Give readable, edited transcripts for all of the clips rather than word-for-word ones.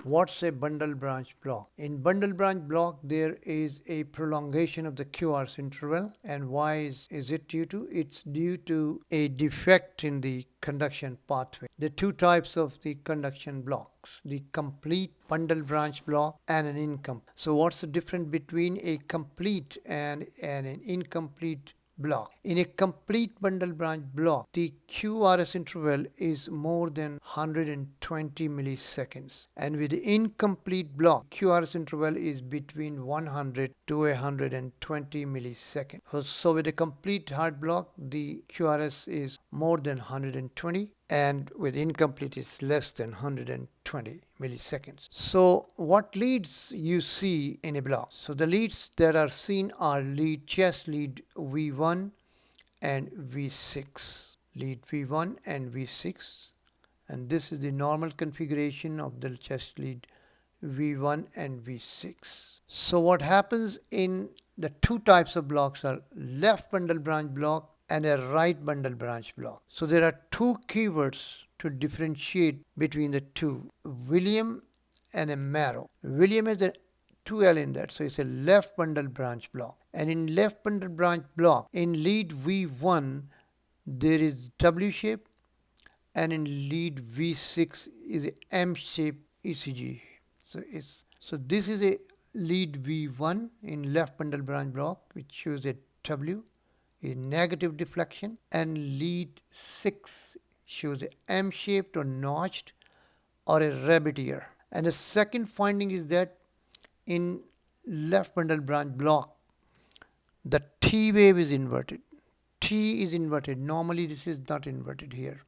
What's a bundle branch block? In bundle branch block, there is a prolongation of the QRS interval. And why is it due to? It's due to a defect in the conduction pathway. There are two types of the conduction blocks: the complete bundle branch block and an incomplete. So what's the difference between a complete and an incomplete block? In a complete bundle branch block, the QRS interval is more than 120 milliseconds, and with the incomplete block, QRS interval is between 100 to 120 milliseconds. So with a complete heart block, the QRS is more than 120, and with incomplete is less than 120 milliseconds. So what leads you see in a block? So the leads that are seen are chest lead V1 and V6. Lead V1 and V6, and this is the normal configuration of the chest lead V1 and V6. So what happens in the two types of blocks are left bundle branch block and a right bundle branch block. So there are two keywords to differentiate between the two: William and a Marrow. William has a 2L in that, so it's a left bundle branch block. And in left bundle branch block, in lead V1, there is W shape, and in lead V6 is a M shape ECG. So this is a lead V1 in left bundle branch block, which shows a W, a negative deflection, and lead 6 shows a M shaped or notched or a rabbit ear. And the second finding is that in left bundle branch block, the T wave is inverted. T is inverted. Normally this is not inverted here,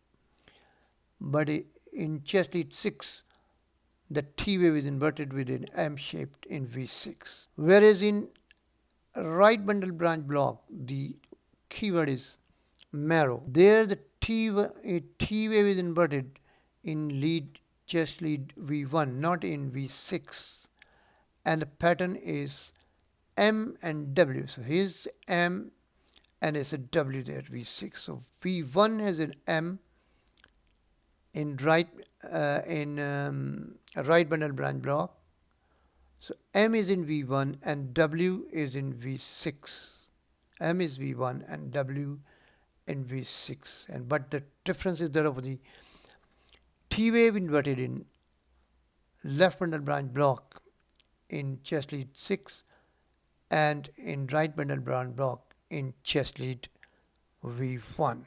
but in chest lead 6, the T wave is inverted with an M shaped in V6. Whereas in right bundle branch block, the keyword is Marrow. There the T wave is inverted in chest lead V1, not in V6, and the pattern is M and W. So here's M and it's a W there, V6. So V1 has an M in right bundle branch block. So M is in V1 and W is in V6. M is V1 and W in V6. But the difference is that of the T wave inverted in left bundle branch block in chest lead 6 and in right bundle branch block in chest lead V1.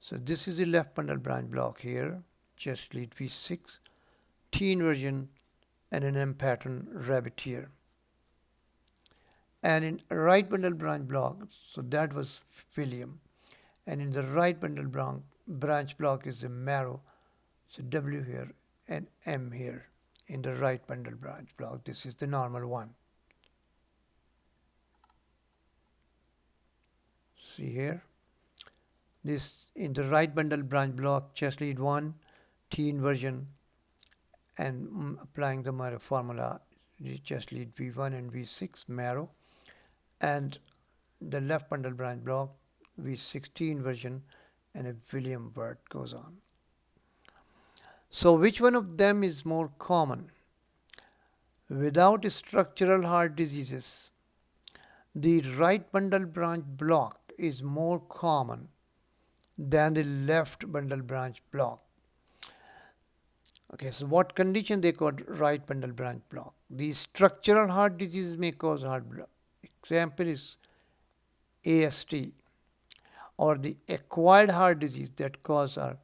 So this is the left bundle branch block here, chest lead V6, T inversion and an M pattern rabbit here. And in right bundle branch block, so that was William, and in the right bundle branch block is the Marrow, so W here and M here in the right bundle branch block. This is the normal one. See here, this in the right bundle branch block, chest lead 1, T inversion, and applying the Marrow formula, chest lead V1 and V6, Marrow, and the left bundle branch block, V6, T inversion, and a William word goes on. So which one of them is more common? Without structural heart diseases, the right bundle branch block is more common than the left bundle branch block. Okay, so what condition they call right bundle branch block? The structural heart diseases may cause heart block. Example is AST, or the acquired heart disease that cause our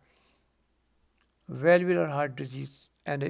valvular heart disease and